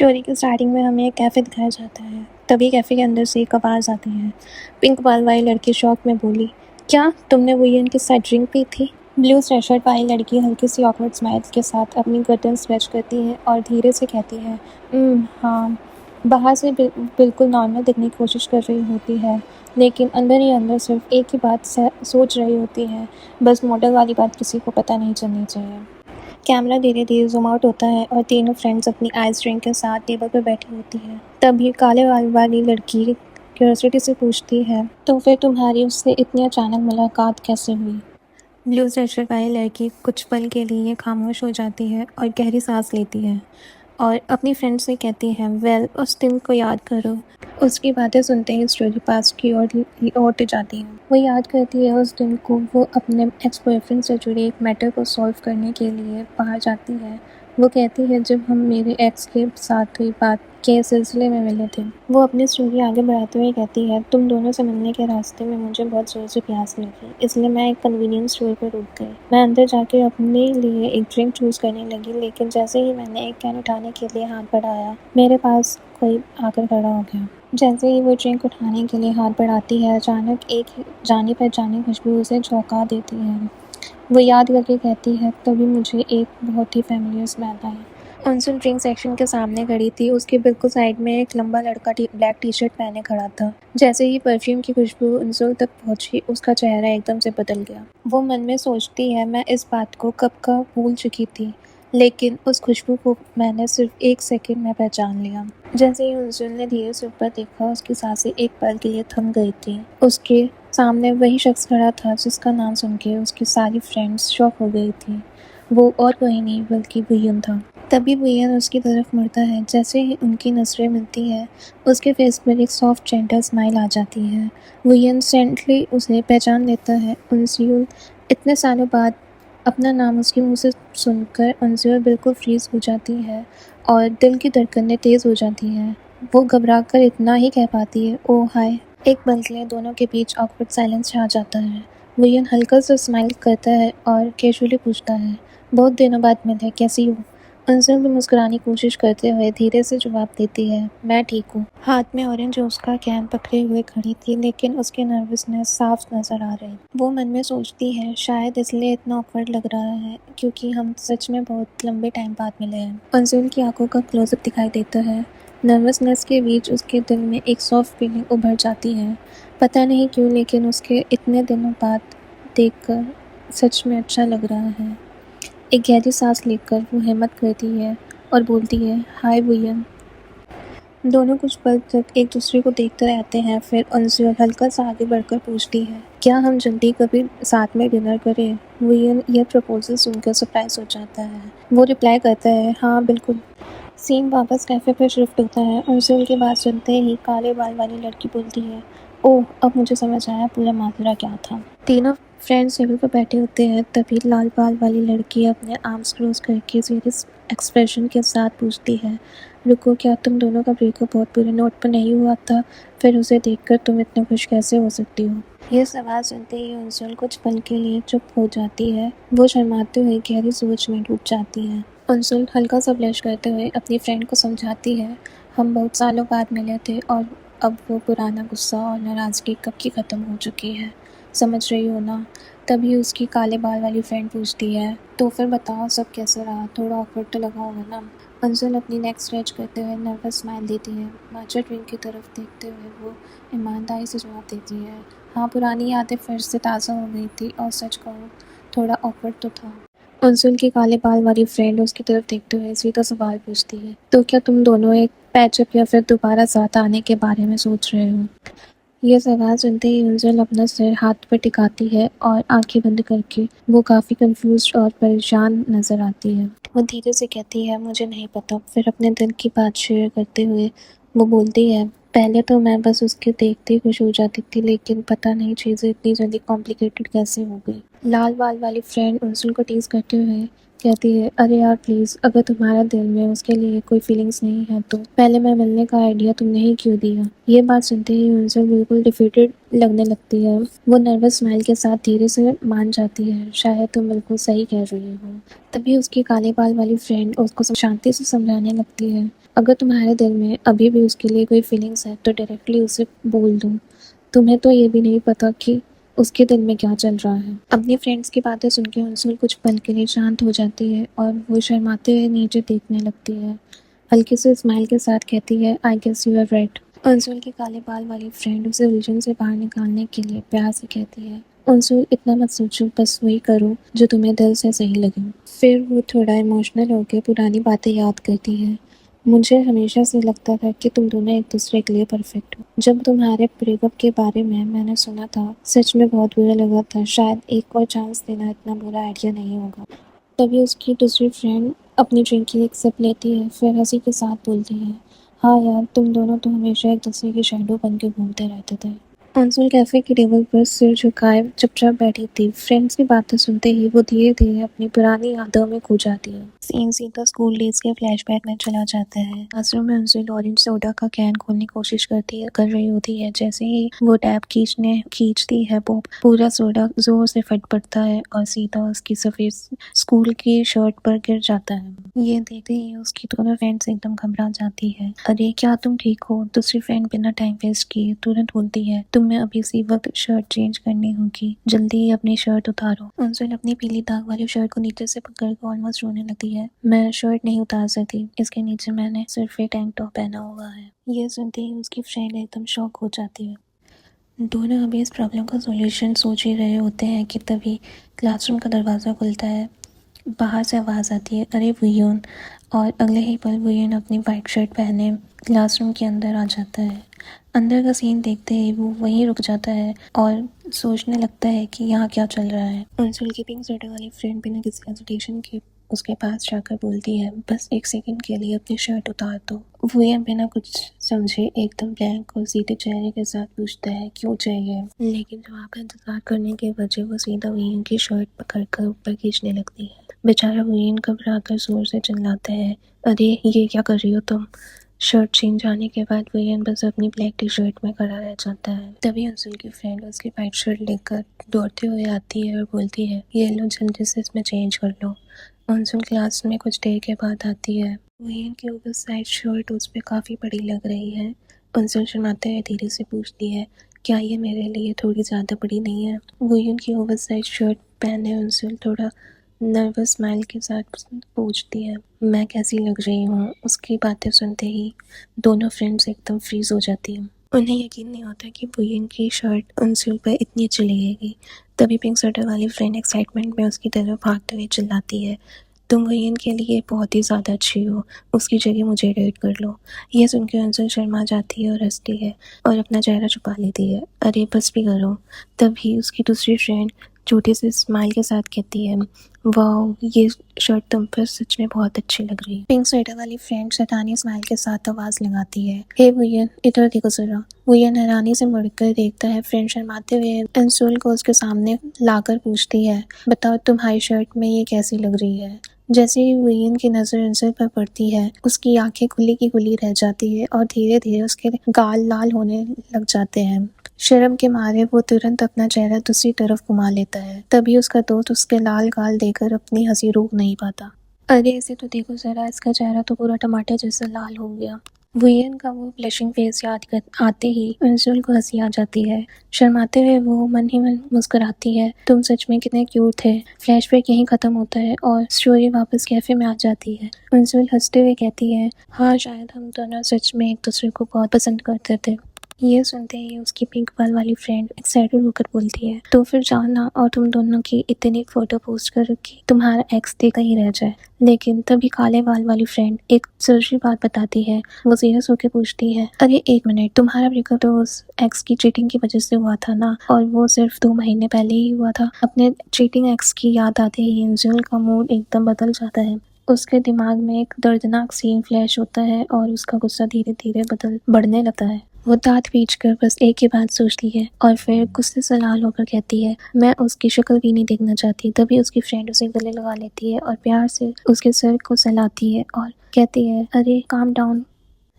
Story की starting में हमें एक कैफ़े दिखाया जाता है। तभी कैफ़े के अंदर से एक आवाज़ आती है। पिंक बाल वाली लड़की शॉक में बोली, क्या तुमने वुयन के साथ ड्रिंक पी थी? ब्लू स्वेटशर्ट वाली लड़की हल्की सी ऑकवर्ड स्माइल के साथ अपनी गर्दन स्ट्रेच करती है और धीरे से कहती है, हाँ। बाहर से बिल्कुल नॉर्मल दिखने की कोशिश कर रही होती है, लेकिन अंदर ही अंदर सिर्फ एक ही बात सोच रही होती है, बस मॉडल वाली बात किसी को पता नहीं चलनी चाहिए। कैमरा धीरे धीरे जूम आउट होता है और तीनों फ्रेंड्स अपनी आइस ड्रिंक के साथ टेबल पर बैठी होती है। तभी काले बाल वाली लड़की क्यूरियोसिटी से पूछती है, तो फिर तुम्हारी उससे इतनी अचानक मुलाकात कैसे हुई? ब्लू स्वेटशर्ट वाली लड़की कुछ पल के लिए खामोश हो जाती है और गहरी सांस लेती है और अपनी फ्रेंड से कहती है, वेल उस दिन को याद करो। उसकी बातें सुनते ही स्टोरी पास की ओर जाती है। वो याद करती है उस दिन को, वो अपने एक्स बॉयफ्रेंड से जुड़े एक मैटर को सॉल्व करने के लिए बाहर जाती है। वो कहती है, जब हम मेरे एक्स के साथ हुई बात के सिलसिले में मिले थे। वो अपनी स्टोरी आगे बढ़ाते हुए कहती है, तुम दोनों से मिलने के रास्ते में मुझे बहुत ज़ोर से प्यास लगी, इसलिए मैं एक कन्वीनियंस स्टोर पर रुक गई। मैं अंदर जाके अपने लिए एक ड्रिंक चूज़ करने लगी, लेकिन जैसे ही मैंने एक कैन उठाने के लिए हाथ बढ़ाया, मेरे पास कोई आकर खड़ा हो गया। जैसे ही वो ड्रिंक उठाने के लिए हाथ बढ़ाती है, अचानक एक जानी पहचानी खुशबू उसे चौंका देती है। वो याद करके कहती है, तभी मुझे एक बहुत ही फैमिलियर स्मेल आई। अंशुल ड्रिंक सेक्शन के सामने खड़ी थी। उसके बिल्कुल साइड में एक लंबा लड़का ब्लैक टी शर्ट पहने खड़ा था। जैसे ही परफ्यूम की खुशबू अंशुल तक पहुंची, उसका चेहरा एकदम से बदल गया। वो मन में सोचती है, मैं इस बात को कब का भूल चुकी थी, लेकिन उस खुशबू को मैंने सिर्फ एक सेकंड में पहचान लिया। जैसे ही अंशुल ने धीरे से ऊपर देखा, उसकी सांसें एक पल के लिए थम गई थी। उसके सामने वही शख्स खड़ा था जिसका नाम सुन के उसकी सारी फ्रेंड्स शॉक हो गई थी। वो और कोई नहीं बल्कि वुयन था। तभी वुयन उसकी तरफ मुड़ता है। जैसे ही उनकी नज़रें मिलती है, उसके फेस पर एक सॉफ्ट जेंटल स्माइल आ जाती है। वुयन इंस्टेंटली उसे पहचान लेता है। अंशुल इतने सालों बाद अपना नाम उसके मुंह से सुनकर अंशुल बिल्कुल फ्रीज हो जाती है और दिल की धड़कनें तेज़ हो जाती हैं। वो घबराकर इतना ही कह पाती है, ओह हाय। एक पल के लिए दोनों के बीच ऑकवर्ड साइलेंस छा जाता है। वुयन हल्का सा स्माइल करता है और कैजुअली पूछता है, बहुत दिनों बाद मिले, कैसी हो? अंशुल भी मुस्कुराने की कोशिश करते हुए धीरे से जवाब देती है, मैं ठीक हूँ। हाथ में ऑरेंज जूस का कैन पकड़े हुए खड़ी थी, लेकिन उसकी नर्वसनेस साफ नजर आ रही। वो मन में सोचती है, शायद इसलिए इतना ऑकवर्ड लग रहा है क्योंकि हम सच में बहुत लंबे टाइम बाद मिले हैं। अंशुल की आंखों का क्लोजअप दिखाई देता है। नर्वसनेस के बीच उसके दिल में एक सॉफ्ट फीलिंग उभर जाती है। पता नहीं क्यों, लेकिन उसके इतने दिनों बाद देखकर सच में अच्छा लग रहा है। एक गहरी सांस लेकर वो हिम्मत करती है और बोलती है, हाय वुयन। दोनों कुछ पल तक एक दूसरे को देखते रहते हैं। फिर अंशुल हल्का सा आगे बढ़कर पूछती है, क्या हम जल्दी कभी साथ में डिनर करें? वुयन यह प्रपोजल सुनकर सरप्राइज हो जाता है। वो रिप्लाई करता है, हाँ बिल्कुल। सीन वापस कैफे पर शिफ्ट होता है। अंशुल की बात सुनते ही काले बाल वाली लड़की बोलती है, ओह अब मुझे समझ आया पूरा मामला क्या था। तीनों फ्रेंड्स टेबल पर बैठे होते हैं। तभी लाल बाल वाली लड़की अपने आर्म्स क्लोज करके सीरियस एक्सप्रेशन के साथ पूछती है, रुको, क्या तुम दोनों का ब्रेकअप बहुत बुरे नोट पर नहीं हुआ था? फिर उसे देखकर तुम इतने खुश कैसे हो सकती हो? यह सवाल सुनते ही अंशुल कुछ पल के लिए चुप हो जाती है। वो शर्माते हुए गहरी सोच में डूब जाती है। अंशुल हल्का सा ब्लश करते हुए अपनी फ्रेंड को समझाती है, हम बहुत सालों बाद मिले थे और अब वो पुराना गुस्सा और नाराज़गी कब की ख़त्म हो चुकी है, समझ रही हो ना? तभी उसकी काले बाल वाली फ्रेंड पूछती है, तो फिर बताओ सब कैसा रहा? थोड़ा ऑकवर्ड तो लगा होगा ना? अंशुल अपनी नेक स्ट्रेच करते हुए नर्वस स्माइल देती है। माचा ड्रिंक की तरफ देखते हुए वो ईमानदारी से जवाब देती है, हाँ पुरानी यादें फिर से ताज़ा हो गई थी और सच कहूँ थोड़ा ऑकवर्ड तो था। अंशुल की काले बाल वाली फ्रेंड उसकी तरफ देखते हुए सीधा सवाल पूछती है, तो क्या तुम दोनों एक पैचअप या फिर दोबारा साथ आने के बारे में सोच रहे हो? यह सवाल सुनते ही अंशुल अपना सिर हाथ पर टिकाती है और आंखें बंद करके वो काफ़ी कंफ्यूज्ड और परेशान नजर आती है। वो धीरे से कहती है, मुझे नहीं पता। फिर अपने दिल की बात शेयर करते हुए वो बोलती है, पहले तो मैं बस उसके देखते ही खुश हो जाती थी, लेकिन पता नहीं चीज़ें इतनी जल्दी कॉम्प्लिकेटेड कैसे हो गई। लाल बाल वाली फ्रेंड अंशुल को टीज करते हुए कहती है, अरे यार प्लीज़, अगर तुम्हारा दिल में उसके लिए कोई फीलिंग्स नहीं है तो पहले मैं मिलने का आइडिया तुमने ही क्यों दिया? ये बात सुनते ही अंशुल बिल्कुल डिफीटेड लगने लगती है। वो नर्वस स्माइल के साथ धीरे से मान जाती है, शायद तुम बिल्कुल सही कह रही हो। तभी उसकी काले बाल वाली फ्रेंड उसको शांति से समझाने लगती है, अगर तुम्हारे दिल में अभी भी उसके लिए कोई फीलिंग्स है तो डायरेक्टली उसे बोल दो। तुम्हें तो ये भी नहीं पता कि उसके दिल में क्या चल रहा है। अपनी फ्रेंड्स की बातें सुन के अंशुल कुछ पल के लिए शांत हो जाती है और वो शर्माते हुए नीचे देखने लगती है। हल्के से स्माइल के साथ कहती है, I guess you are right. Anshul की काले बाल वाली फ्रेंड उसे उलझन से बाहर निकालने के लिए प्यार से कहती है, अंशुल इतना मत सोचो, बस वही करो जो तुम्हें दिल से सही लगे। फिर वो थोड़ा इमोशनल होकर पुरानी बातें याद करती है। मुझे हमेशा से लगता था कि तुम दोनों एक दूसरे के लिए परफेक्ट हो। जब तुम्हारे ब्रेकअप के बारे में मैंने सुना था सच में बहुत बुरा लगा था। शायद एक और चांस देना इतना बुरा आइडिया नहीं होगा। तभी उसकी दूसरी फ्रेंड अपनी ड्रिंक की एक सिप लेती है, फिर हंसी के साथ बोलती है, हाँ यार, तुम दोनों तो हमेशा एक दूसरे की शैडो बन के घूमते रहते थे। अंशुल कैफे की टेबल पर सिर झुकाए चुपचाप बैठी थी। फ्रेंड्स की बातें सुनते ही वो धीरे धीरे अपनी पुरानी यादों में खो जाती है। सीन सीधा स्कूल डेज के फ्लैशबैक में चला जाता है। क्लासरूम में अंशुल ऑरेंज सोडा का कैन खोलने की कोशिश कर रही होती है। जैसे ही वो टैप खींचती है, वो पूरा सोडा जोर से फट पड़ता है और सीधा उसकी सफेद स्कूल की शर्ट पर गिर जाता है। ये देखते ही उसकी दोनों फ्रेंड्स एकदम घबरा जाती है। अरे क्या तुम ठीक हो? दूसरी फ्रेंड बिना टाइम वेस्ट किए तुरंत बोलती है, तुम्हें अभी इसी वक्त शर्ट चेंज करनी होगी, जल्दी ही अपनी शर्ट उतारो। अंशुल अपनी पीली दाग वाली शर्ट को नीचे से पकड़कर ऑलमोस्ट रोने लगती है। मैं शर्ट नहीं उतार सकती, इसके नीचे मैंने सिर्फ एक टैंक टॉप पहना हुआ है। ये सुनते ही उसकी फ्रेंड एकदम शॉक हो जाती है। दोनों अभी इस प्रॉब्लम का सॉल्यूशन सोच ही रहे होते हैं कि तभी क्लासरूम का दरवाज़ा खुलता है। बाहर से आवाज़ आती है, अरे वुयन। और अगले ही पल वुयन अपनी वाइट शर्ट पहने क्लासरूम के अंदर आ जाता है। अंदर का सीन देखते ही वो वहीं रुक जाता है और सोचने लगता है कि यहाँ क्या चल रहा है। अंशुल की पिंक स्वेटर वाली फ्रेंड बिना किसी हेजिटेशन के उसके पास जाकर बोलती है, बस एक सेकंड के लिए अपनी शर्ट उतार दो। वुयन बिना कुछ समझे एकदम ब्लैंक और सीधे चेहरे के साथ पूछता है, क्यों चाहिए? लेकिन जवाब का इंतजार करने के बजाय वो सीधा वुयन की शर्ट पकड़कर ऊपर खींचने लगती है। बेचारा वुयन घबरा कर जोर से चिल्लाता है, अरे ये क्या कर रही हो तुम? शर्ट चेंज आने के बाद वुयन बस अपनी ब्लैक टी शर्ट में खड़ा रह जाता है। तभी अंशुल की फ्रेंड उसकी वाइट शर्ट लेकर दौड़ते हुए आती है और बोलती है, ये लो, जल्दी से इसमें चेंज कर लो। अंशुल क्लास में कुछ देर के बाद आती है। वुयन की ओवर साइज शर्ट उस पर काफ़ी बड़ी लग रही है। अंशुल शर्माते हुए धीरे से पूछती है, क्या ये मेरे लिए थोड़ी ज़्यादा बड़ी नहीं है? वुयन की ओवर साइज शर्ट पहने अंशुल थोड़ा नर्वस स्माइल के साथ पूछती है, मैं कैसी लग रही हूँ? उसकी बातें सुनते ही दोनों फ्रेंड्स एकदम फ्रीज हो जाती हैं। उन्हें यकीन नहीं होता कि वुयन की शर्ट अंशुल पर इतनी अच्छी लगेगी। तभी पिंक स्वेटर वाली फ्रेंड एक्साइटमेंट में उसकी तरफ भागते हुए चिल्लाती है, तुम वुयन के लिए बहुत ही ज़्यादा अच्छी हो, उसकी जगह मुझे डेट कर लो। यह सुनकर अंशुल शर्मा जाती है और हंसती है और अपना चेहरा छुपा लेती है। अरे बस भी करो। तभी उसकी दूसरी फ्रेंड छोटे से स्माइल के साथ कहती है, वाह, ये शर्ट तुम पर सच में बहुत अच्छी लग रही है। पिंक स्वेटर वाली फ्रेंड शैतानी स्माइल के साथ आवाज लगाती है, हे वुयन, इधर देखो जरा। वुयन हैरानी से मुड़कर देखता है। फ्रेंड शर्माते हुए अंशुल को उसके सामने लाकर पूछती है, बताओ तुम्हारी शर्ट में ये कैसी लग रही है? जैसे ही वुयन की नजर अंशुल पर पड़ती है, उसकी आंखें खुली की खुली रह जाती है और धीरे धीरे उसके गाल लाल होने लग जाते हैं। शर्म के मारे वो तुरंत अपना चेहरा दूसरी तरफ घुमा लेता है। तभी उसका दोस्त उसके लाल गाल देखकर अपनी हंसी रोक नहीं पाता। अरे इसे तो देखो जरा, इसका चेहरा तो पूरा टमाटर जैसा लाल हो गया। वुयन का वो ब्लशिंग फेस याद कर आते ही अंशुल को हंसी आ जाती है। शर्माते हुए वो मन ही मन मुस्कुराती है, तुम सच में कितने क्यूट थे। फ्लैशबैक यहीं खत्म होता है और स्टोरी वापस कैफे में आ जाती है। अंशुल हंसते हुए कहती है, हाँ शायद हम दोनों सच में एक दूसरे को बहुत पसंद करते थे। ये सुनते ही उसकी पिंक बाल वाली फ्रेंड एक्साइटेड होकर बोलती है, तो फिर जाना और तुम दोनों की इतनी फोटो पोस्ट कर रखी, तुम्हारा एक्स देखा ही रह जाए। लेकिन तभी काले बाल वाली फ्रेंड एक जरूरी बात बताती है। वो सीरियस होकर पूछती है, अरे एक मिनट, तुम्हारा ब्रेकअप तो उस एक्स की चीटिंग की वजह से हुआ था ना? और वो सिर्फ 2 महीने पहले ही हुआ था। अपने चीटिंग एक्स की याद आते ही अंशुल का मूड एकदम बदल जाता है। उसके दिमाग में एक दर्दनाक सीन फ्लैश होता है और उसका गुस्सा धीरे धीरे बढ़ने लगता है। वो दांत पीटकर बस एक ही बात सोचती है और फिर गुस्से से लाल होकर कहती है, मैं उसकी शक्ल भी नहीं देखना चाहती। तभी उसकी फ्रेंड उसे गले लगा लेती है और प्यार से उसके सर को सहलाती है और कहती है, अरे काम डाउन।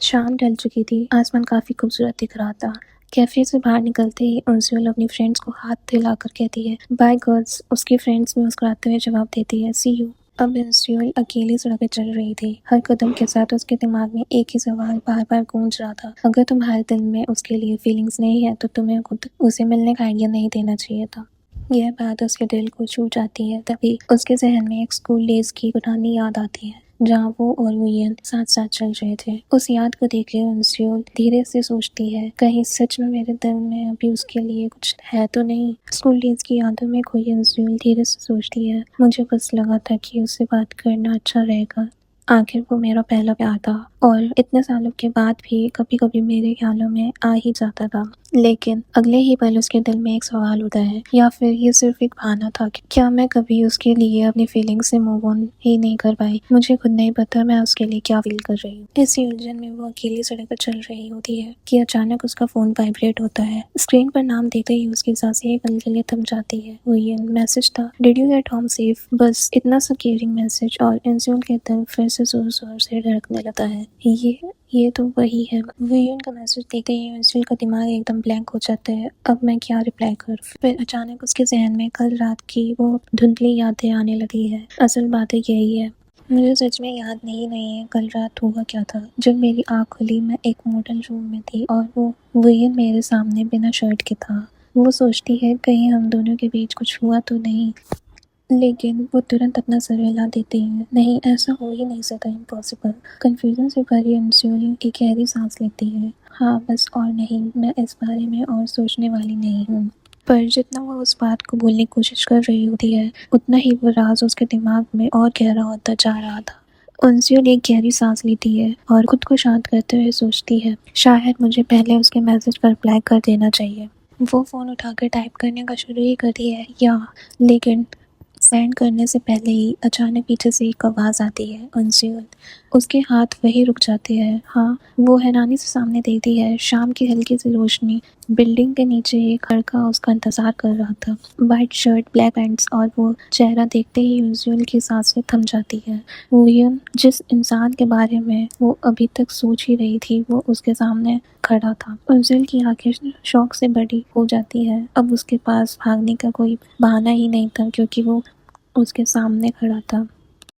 शाम ढल चुकी थी, आसमान काफी खूबसूरत दिख रहा था। कैफे से बाहर निकलते ही अंशुल अपनी फ्रेंड्स को हाथ हिलाकर कहती है, बाय गर्ल्स। उसकी फ्रेंड्स भी मुस्कुराते हुए जवाब देती है, सी यू। अब इंस्यूल अकेली सड़कें चल रही थी। हर कदम के साथ उसके दिमाग में एक ही सवाल बार बार गूंज रहा था, अगर तुम्हारे दिल में उसके लिए फीलिंग्स नहीं है तो तुम्हें खुद उसे मिलने का आइडिया नहीं देना चाहिए था। यह बात उसके दिल को छू जाती है। तभी उसके जहन में एक स्कूल डेज की पुरानी याद आती है, जहाँ वो और वुयन साथ साथ चल रहे थे। उस याद को देख कर इंस्यूल धीरे से सोचती है, कहीं सच में मेरे दिल में अभी उसके लिए कुछ है तो नहीं। स्कूल डेज की यादों में खोई इंस्यूल धीरे से सोचती है, मुझे बस लगा था कि उससे बात करना अच्छा रहेगा। आखिर वो मेरा पहला प्यार था और इतने सालों के बाद भी कभी कभी मेरे ख्यालों में आ ही जाता था। लेकिन अगले ही पल उसके दिल में एक सवाल उठा है, या फिर ये सिर्फ एक बहाना था कि क्या मैं कभी उसके लिए अपनी फीलिंग्स से मूव ऑन ही नहीं कर पाई। मुझे खुद नहीं पता मैं उसके लिए क्या फील कर रही हूँ। इसी उलझन में वो अकेली सड़क पर चल रही होती है कि अचानक उसका फोन वाइब्रेट होता है। स्क्रीन पर नाम देखते ही उसकी सांसें एक पल के लिए थम जाती है। वो ये मैसेज था, did you get home safe. बस इतना सा केयरिंग मैसेज और इंस्यूल के दिल फिर से जोर जोर से धड़कने लगता है। ये तो वही है। वियन का मैसेज देखते ही इंस्यूल का दिमाग एकदम ब्लैंक हो जाता है। अब मैं क्या रिप्लाई करूं। फिर अचानक उसके जहन में कल रात की वो धुंधली यादें आने लगी है। असल बात यही है, मुझे सच में याद नहीं है कल रात हुआ क्या था। जब मेरी आँख खुली मैं एक मोटल रूम में थी और वो वियन मेरे सामने बिना शर्ट के था। वो सोचती है कहीं हम दोनों के बीच कुछ हुआ तो नहीं, लेकिन वो तुरंत अपना सर हिला देती है। नहीं, ऐसा हो ही नहीं सकता, इम्पॉसिबल। कंफ्यूजन से भरी इंस्यूल एक गहरी सांस लेती है। हाँ बस, और नहीं, मैं इस बारे में और सोचने वाली नहीं हूँ। पर जितना वो उस बात को बोलने की कोशिश कर रही होती है, उतना ही वो राज उसके दिमाग में और गहरा होता जा रहा था। इंस्यूल एक गहरी सांस लेती है और खुद को शांत करते हुए सोचती है, शायद मुझे पहले उसके मैसेज पर रिप्लाई कर देना चाहिए। वो फ़ोन उठाकर टाइप करने का शुरू ही करती है, लेकिन सेंड करने से पहले ही अचानक पीछे से एक आवाज़ आती है, इंस्यूल। उसके हाथ वहीं रुक जाते हैं। हाँ, वो हैरानी से सामने देखती है। शाम की हल्की सी रोशनी, बिल्डिंग के नीचे एक लड़का उसका इंतजार कर रहा था। वाइट शर्ट, ब्लैक पैंट्स, और वो चेहरा देखते ही इंस्यूल की सांसें थम जाती है। वुयन, जिस इंसान के बारे में वो अभी तक सोच ही रही थी, वो उसके सामने खड़ा था। इंस्यूल की आंखें शौक से बड़ी हो जाती है। अब उसके पास भागने का कोई बहाना ही नहीं था, क्योंकि वो उसके सामने खड़ा था।